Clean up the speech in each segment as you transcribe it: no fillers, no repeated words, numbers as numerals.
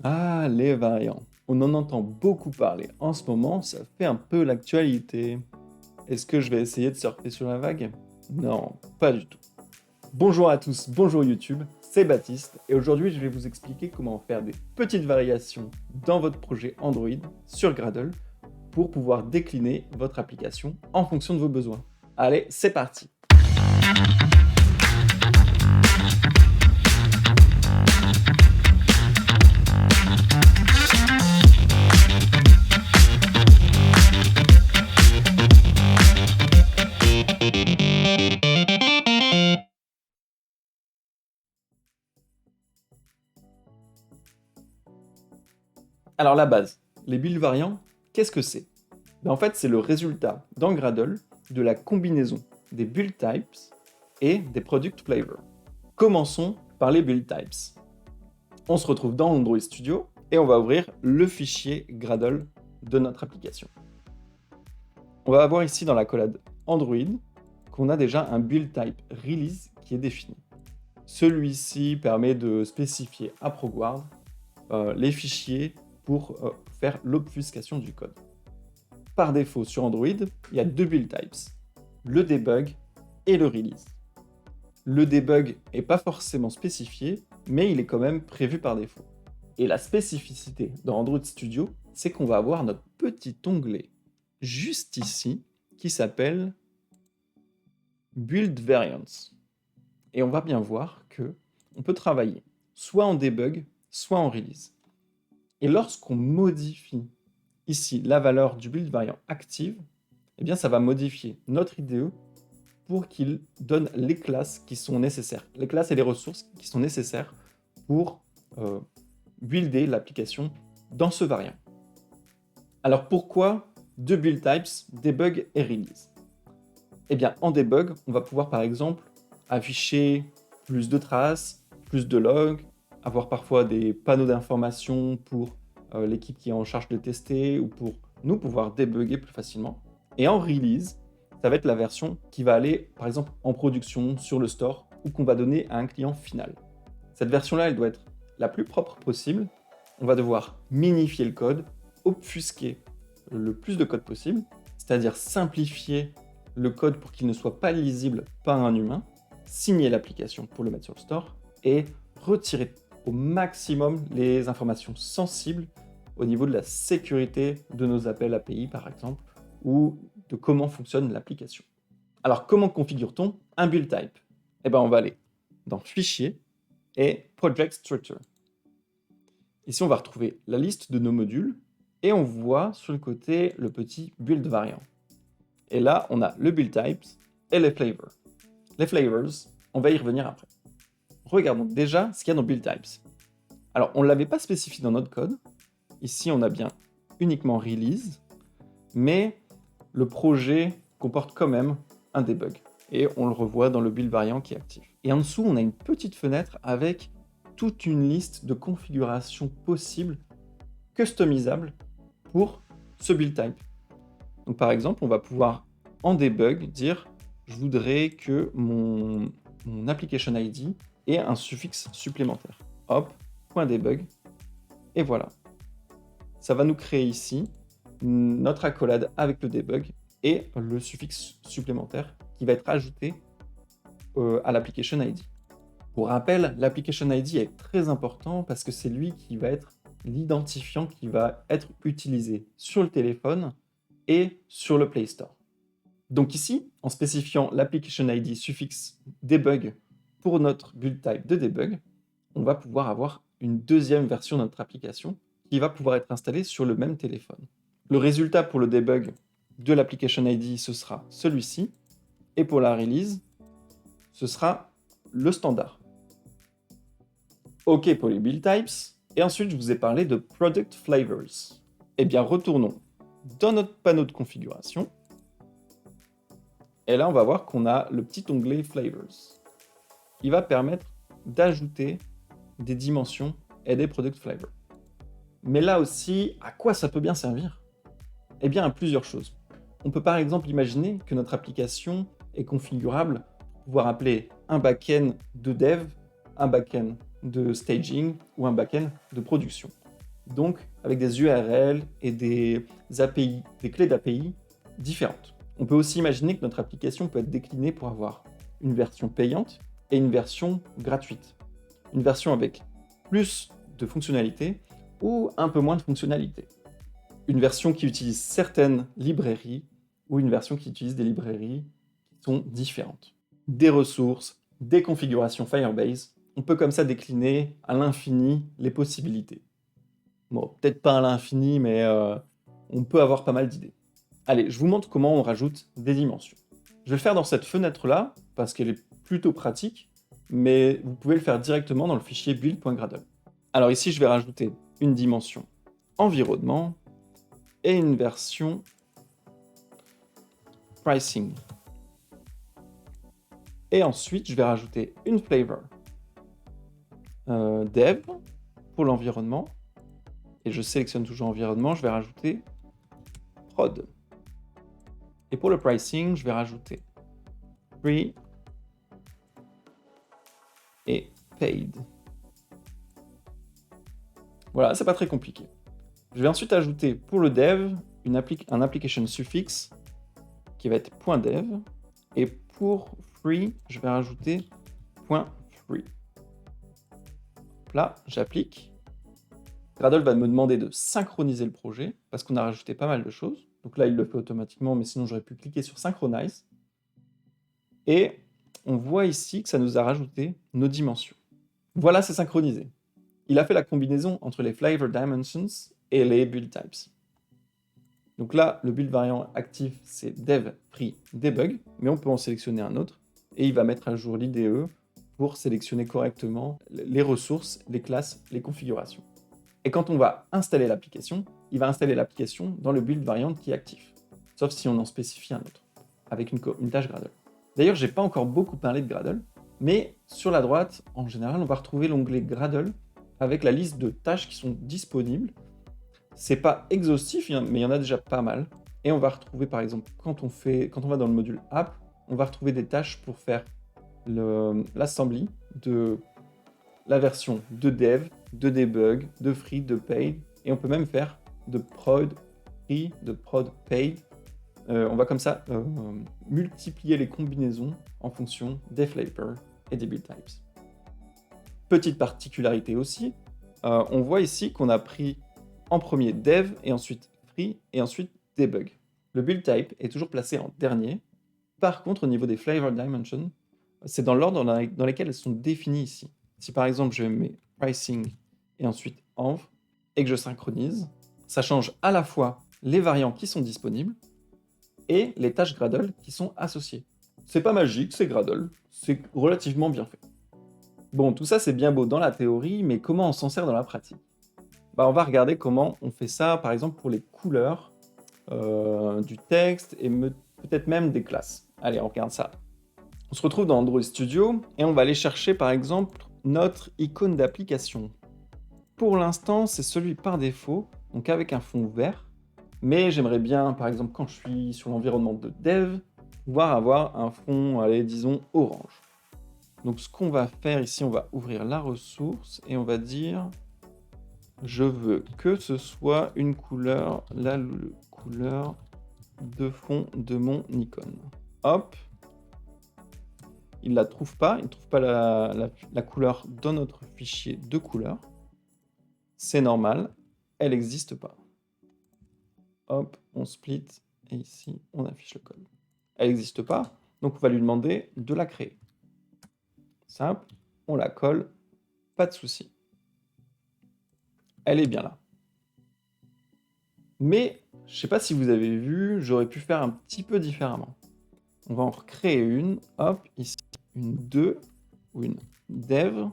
Ah, les variants. On en entend beaucoup parler. En ce moment, ça fait un peu l'actualité. Est-ce que je vais essayer de surfer sur la vague? Non, pas du tout. Bonjour à tous, bonjour YouTube, c'est Baptiste et aujourd'hui je vais vous expliquer comment faire des petites variations dans votre projet Android sur Gradle pour pouvoir décliner votre application en fonction de vos besoins. Allez, c'est parti! Alors la base, les builds variants, qu'est-ce que c'est? En fait, c'est le résultat dans Gradle de la combinaison des build types et des product flavors. Commençons par les build types. On se retrouve dans Android Studio et on va ouvrir le fichier Gradle de notre application. On va avoir ici dans la collab Android qu'on a déjà un build type release qui est défini. Celui-ci permet de spécifier à ProGuard les fichiers pour faire l'obfuscation du code. Par défaut, sur Android, il y a deux build types, le debug et le release. Le debug n'est pas forcément spécifié, mais il est quand même prévu par défaut. Et la spécificité dans Android Studio, c'est qu'on va avoir notre petit onglet juste ici qui s'appelle Build Variants. Et on va bien voir que on peut travailler soit en debug, soit en release. Et lorsqu'on modifie ici la valeur du build variant active, eh bien ça va modifier notre IDE pour qu'il donne les classes qui sont nécessaires, les classes et les ressources qui sont nécessaires pour builder l'application dans ce variant. Alors pourquoi deux build types, debug et release? Eh bien en debug, on va pouvoir par exemple afficher plus de traces, plus de logs, avoir parfois des panneaux d'informations pour l'équipe qui est en charge de tester ou pour nous pouvoir débugger plus facilement. Et en release, ça va être la version qui va aller par exemple en production sur le store ou qu'on va donner à un client final. Cette version-là, elle doit être la plus propre possible. On va devoir minifier le code, obfusquer le plus de code possible, c'est-à-dire simplifier le code pour qu'il ne soit pas lisible par un humain, signer l'application pour le mettre sur le store et retirer au maximum les informations sensibles au niveau de la sécurité de nos appels API par exemple ou de comment fonctionne l'application. Alors comment configure-t-on un build type? Eh bien on va aller dans Fichier et Project Structure. Ici on va retrouver la liste de nos modules et on voit sur le côté le petit build variant. Et là on a le build types et les flavors. Les flavors, on va y revenir après. Regardons déjà ce qu'il y a dans build types. Alors on ne l'avait pas spécifié dans notre code. Ici on a bien uniquement release, mais le projet comporte quand même un debug. Et on le revoit dans le build variant qui est actif. Et en dessous, on a une petite fenêtre avec toute une liste de configurations possibles, customisables pour ce build type. Donc par exemple, on va pouvoir en debug dire je voudrais que mon application ID ait un suffixe supplémentaire. Hop, point debug, et voilà. Ça va nous créer ici notre accolade avec le debug et le suffixe supplémentaire qui va être ajouté à l'application ID. Pour rappel, l'application ID est très important parce que c'est lui qui va être l'identifiant qui va être utilisé sur le téléphone et sur le Play Store. Donc ici, en spécifiant l'application ID suffixe debug pour notre build type de debug, on va pouvoir avoir une deuxième version de notre application qui va pouvoir être installée sur le même téléphone. Le résultat pour le debug de l'application ID, ce sera celui-ci, et pour la release, ce sera le standard. OK pour les build types, et ensuite je vous ai parlé de product flavors. Eh bien retournons dans notre panneau de configuration, et là on va voir qu'on a le petit onglet flavors. Il va permettre d'ajouter des dimensions et des product flavors. Mais là aussi, à quoi ça peut bien servir? Eh bien à plusieurs choses. On peut par exemple imaginer que notre application est configurable pour pouvoir appeler un back-end de dev, un back-end de staging ou un back-end de production. donc avec des URL et des API, des clés d'API différentes. On peut aussi imaginer que notre application peut être déclinée pour avoir une version payante et une version gratuite. Une version avec plus de fonctionnalités ou un peu moins de fonctionnalités. Une version qui utilise certaines librairies ou une version qui utilise des librairies qui sont différentes. Des ressources, des configurations Firebase, on peut comme ça décliner à l'infini les possibilités. Bon, peut-être pas à l'infini, mais on peut avoir pas mal d'idées. Allez, je vous montre comment on rajoute des dimensions. Je vais le faire dans cette fenêtre-là, parce qu'elle est plutôt pratique, mais vous pouvez le faire directement dans le fichier build.gradle. Alors ici, je vais rajouter une dimension environnement et une version pricing. Et ensuite, je vais rajouter une flavor dev pour l'environnement. Et je sélectionne toujours environnement, je vais rajouter prod. Et pour le pricing, je vais rajouter free et paid. Voilà, c'est pas très compliqué. Je vais ensuite ajouter pour le dev un application suffix qui va être .dev. Et pour free, je vais rajouter .free. Là, j'applique. Gradle va me demander de synchroniser le projet parce qu'on a rajouté pas mal de choses. Donc là, il le fait automatiquement, mais sinon j'aurais pu cliquer sur Synchronize. Et on voit ici que ça nous a rajouté nos dimensions. Voilà, c'est synchronisé. Il a fait la combinaison entre les flavor dimensions et les build types. Donc là, le build variant actif, c'est dev free debug, mais on peut en sélectionner un autre, et il va mettre à jour l'IDE pour sélectionner correctement les ressources, les classes, les configurations. Et quand on va installer l'application, il va installer l'application dans le build variant qui est actif, sauf si on en spécifie un autre, avec une tâche Gradle. D'ailleurs, j'ai pas encore beaucoup parlé de Gradle, mais sur la droite, en général, on va retrouver l'onglet Gradle avec la liste de tâches qui sont disponibles. C'est pas exhaustif, mais il y en a déjà pas mal. Et on va retrouver, par exemple, quand on va dans le module App, on va retrouver des tâches pour faire l'assembly de la version de dev, de debug, de free, de paid, et on peut même faire de prod free, de prod paid. On va comme ça multiplier les combinaisons en fonction des flavors et des build types. Petite particularité aussi, on voit ici qu'on a pris en premier dev, et ensuite free, et ensuite debug. Le build type est toujours placé en dernier. Par contre, au niveau des flavor dimensions, c'est dans l'ordre dans lequel elles sont définies ici. Si par exemple je mets pricing et ensuite env et que je synchronise, ça change à la fois les variants qui sont disponibles et les tâches Gradle qui sont associées. C'est pas magique, c'est Gradle, c'est relativement bien fait. Bon, tout ça c'est bien beau dans la théorie, mais comment on s'en sert dans la pratique? On va regarder comment on fait ça, par exemple pour les couleurs du texte et peut-être même des classes. Allez, on regarde ça. On se retrouve dans Android Studio et on va aller chercher par exemple notre icône d'application. Pour l'instant, c'est celui par défaut, donc avec un fond vert, mais j'aimerais bien, par exemple, quand je suis sur l'environnement de dev, pouvoir avoir un fond, allez, disons, orange. Donc ce qu'on va faire ici, on va ouvrir la ressource et on va dire je veux que ce soit une couleur, la couleur de fond de mon icône. Hop. Il la trouve pas, il ne trouve pas la couleur dans notre fichier de couleurs. C'est normal, elle n'existe pas. Hop, on split, et ici, on affiche le code. Elle n'existe pas, donc on va lui demander de la créer. Simple, on la colle, pas de souci. Elle est bien là. Mais, je ne sais pas si vous avez vu, j'aurais pu faire un petit peu différemment. On va en recréer une, hop, ici, une 2 ou une dev,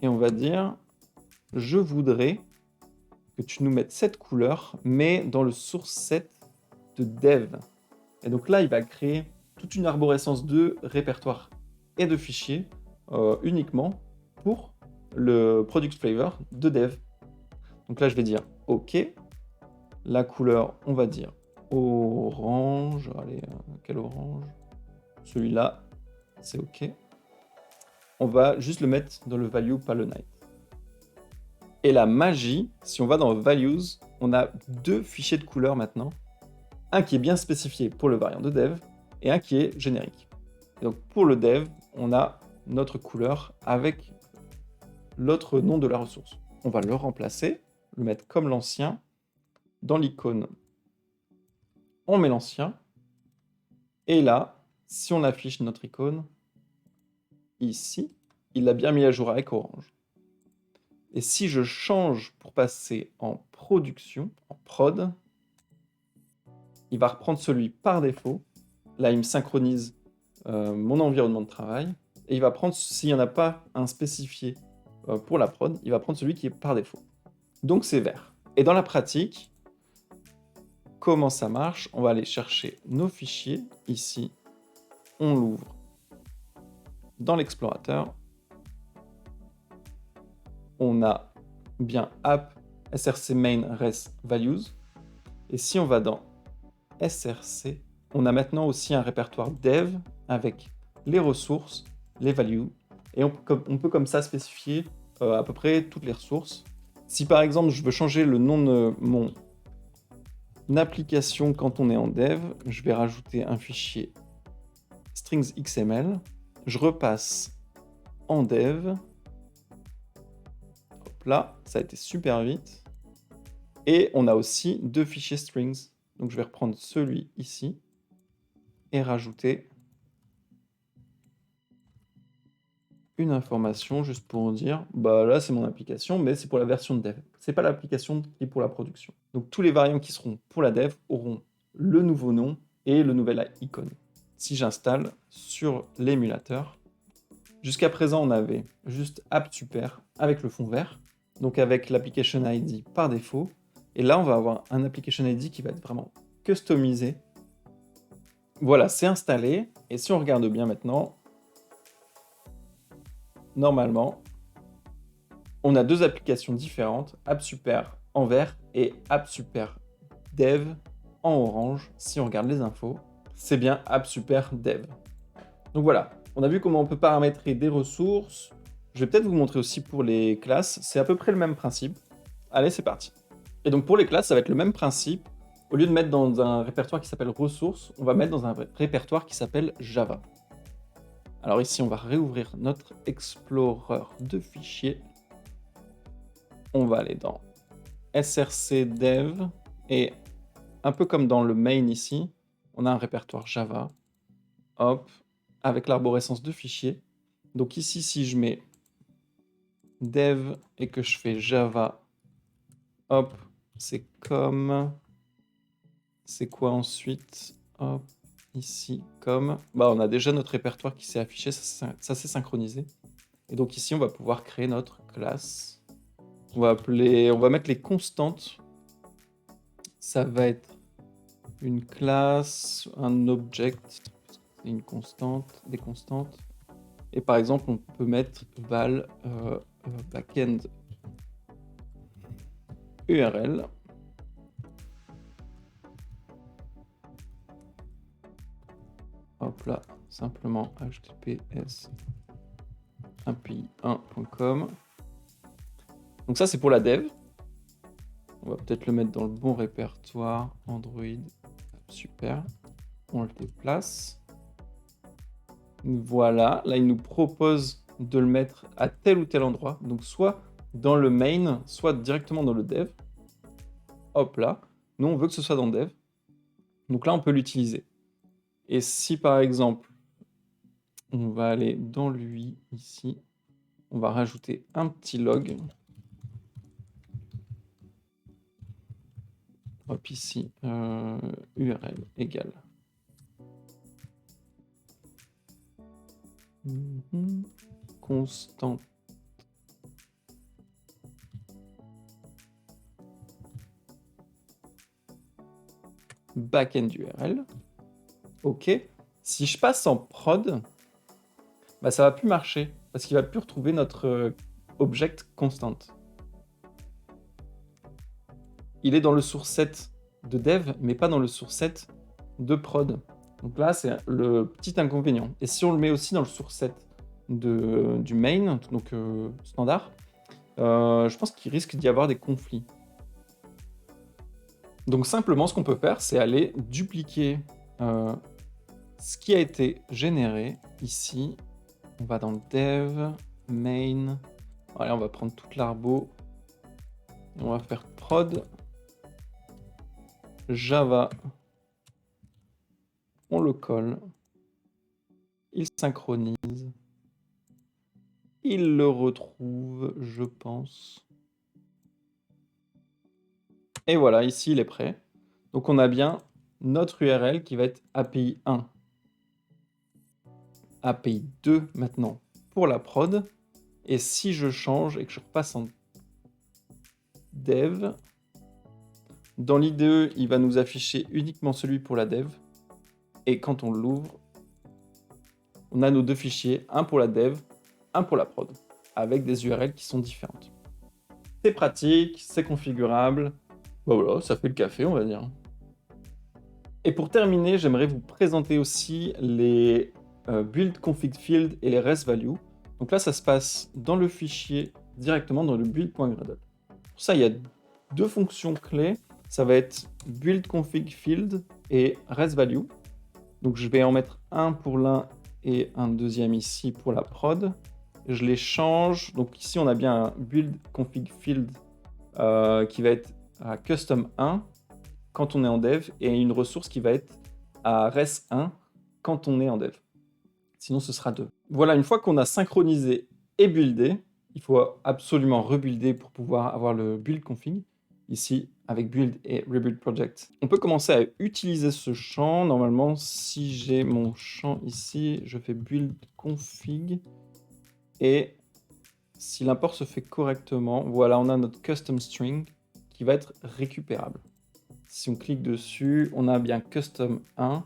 et on va dire, je voudrais que tu nous mettes cette couleur, mais dans le source set de dev. Et donc là, il va créer toute une arborescence de répertoire et de fichiers uniquement pour le product flavor de dev. Donc là, je vais dire OK. La couleur, on va dire orange. Allez, quel orange? Celui-là, c'est OK. On va juste le mettre dans le value, pas le night. Et la magie, si on va dans Values, on a deux fichiers de couleurs maintenant. Un qui est bien spécifié pour le variant de dev et un qui est générique. Et donc pour le dev, on a notre couleur avec l'autre nom de la ressource. On va le remplacer, le mettre comme l'ancien. Dans l'icône, on met l'ancien. Et là, si on affiche notre icône, ici, il l'a bien mis à jour avec orange. Et si je change pour passer en production, en prod, il va reprendre celui par défaut. Là, il me synchronise mon environnement de travail. Et il va prendre, s'il n'y en a pas un spécifié pour la prod, il va prendre celui qui est par défaut. Donc c'est vert. Et dans la pratique, comment ça marche? On va aller chercher nos fichiers. Ici, on l'ouvre dans l'explorateur. On a bien app src main res values. Et si on va dans src, on a maintenant aussi un répertoire dev avec les ressources, les values, et on peut comme ça spécifier à peu près toutes les ressources. Si par exemple je veux changer le nom de mon application quand on est en dev, je vais rajouter un fichier strings XML, je repasse en dev, hop là, ça a été super vite, et on a aussi deux fichiers strings. Donc je vais reprendre celui ici et rajouter une information juste pour dire, bah là c'est mon application, mais c'est pour la version de dev. C'est pas l'application qui est pour la production. Donc tous les variants qui seront pour la dev auront le nouveau nom et le nouvel icône. Si j'installe sur l'émulateur, jusqu'à présent on avait juste App Super avec le fond vert, donc avec l'application ID par défaut. Et là on va avoir un application ID qui va être vraiment customisé. Voilà, c'est installé. Et si on regarde bien maintenant, normalement, on a deux applications différentes, App Super en vert et App Super Dev en orange. Si on regarde les infos, c'est bien App Super Dev. Donc voilà, on a vu comment on peut paramétrer des ressources. Je vais peut-être vous montrer aussi pour les classes. C'est à peu près le même principe. Allez, c'est parti. Et donc pour les classes, ça va être le même principe. Au lieu de mettre dans un répertoire qui s'appelle ressources, on va mettre dans un répertoire qui s'appelle Java. Alors ici, on va réouvrir notre Explorer de fichiers. On va aller dans src dev et un peu comme dans le main ici, on a un répertoire Java. Hop, avec l'arborescence de fichiers. Donc ici, si je mets dev et que je fais Java, hop, c'est comme... C'est quoi ensuite? Hop, ici, comme... Bah, on a déjà notre répertoire qui s'est affiché, ça s'est synchronisé. Et donc ici, on va pouvoir créer notre classe. On va mettre les constantes. Ça va être une classe, un object, une constante, des constantes. Et par exemple, on peut mettre val backend URL. Hop là, simplement https api1.com. Donc ça, c'est pour la dev. On va peut-être le mettre dans le bon répertoire. Android, super. On le déplace. Voilà, là, il nous propose de le mettre à tel ou tel endroit. Donc soit dans le main, soit directement dans le dev. Hop là, nous, on veut que ce soit dans le dev. Donc là, on peut l'utiliser. Et si par exemple, on va aller dans l'UI ici, on va rajouter un petit log. Hop, ici, URL égale. Constant. Backend URL. OK. Si je passe en prod, bah, ça va plus marcher parce qu'il va plus retrouver notre object constant. Il est dans le source set de dev, mais pas dans le source set de prod. Donc là, c'est le petit inconvénient. Et si on le met aussi dans le source set du main, donc standard, Je pense qu'il risque d'y avoir des conflits. Donc simplement, ce qu'on peut faire, c'est aller dupliquer ce qui a été généré ici. On va dans dev, main. Allez, on va prendre toute l'arbo. On va faire prod, Java. On le colle. Il synchronise. Il le retrouve, je pense. Et voilà, ici, il est prêt. Donc, on a bien notre URL qui va être API 1. API 2 maintenant pour la prod. Et si je change et que je repasse en dev, dans l'IDE, il va nous afficher uniquement celui pour la dev. Et quand on l'ouvre, on a nos deux fichiers, un pour la dev, un pour la prod, avec des URL qui sont différentes. C'est pratique, c'est configurable. Bah voilà, ça fait le café, on va dire. Et pour terminer, j'aimerais vous présenter aussi les build config field et les res value. Donc là, ça se passe dans le fichier, directement dans le build.gradle. Pour ça, il y a deux fonctions clés. Ça va être build config field et res value. Donc je vais en mettre un pour l'un et un deuxième ici pour la prod. Je les change. Donc ici, on a bien un build config field qui va être à custom 1 quand on est en dev et une ressource qui va être à res 1 quand on est en dev. Sinon, ce sera 2. Voilà, une fois qu'on a synchronisé et buildé, il faut absolument rebuilder pour pouvoir avoir le build config. Ici, avec build et rebuild project. On peut commencer à utiliser ce champ. Normalement, si j'ai mon champ ici, je fais build config. Et si l'import se fait correctement, voilà, on a notre custom string qui va être récupérable. Si on clique dessus, on a bien custom 1.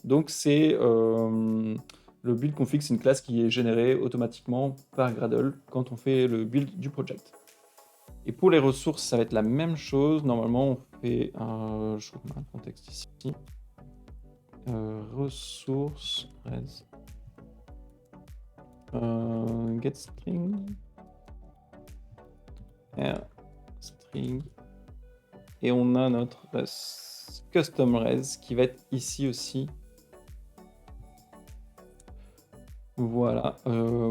Donc c'est le build config, c'est une classe qui est générée automatiquement par Gradle quand on fait le build du project. Et pour les ressources, ça va être la même chose. Normalement, on fait je vous mets un contexte ici. Ressources, res. Get string. R string. Et on a notre custom res qui va être ici aussi. Voilà,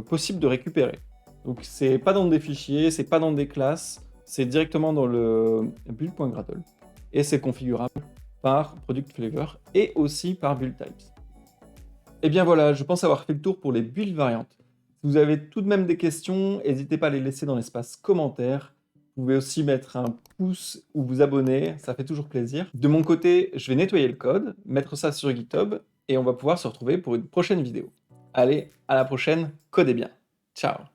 possible de récupérer. Donc c'est pas dans des fichiers, c'est pas dans des classes, c'est directement dans le build.gradle. Et c'est configurable par product flavor et aussi par build types. Et bien voilà, je pense avoir fait le tour pour les build variantes. Si vous avez tout de même des questions, n'hésitez pas à les laisser dans l'espace commentaire. Vous pouvez aussi mettre un pouce ou vous abonner, ça fait toujours plaisir. De mon côté, je vais nettoyer le code, mettre ça sur GitHub, et on va pouvoir se retrouver pour une prochaine vidéo. Allez, à la prochaine, codez bien. Ciao.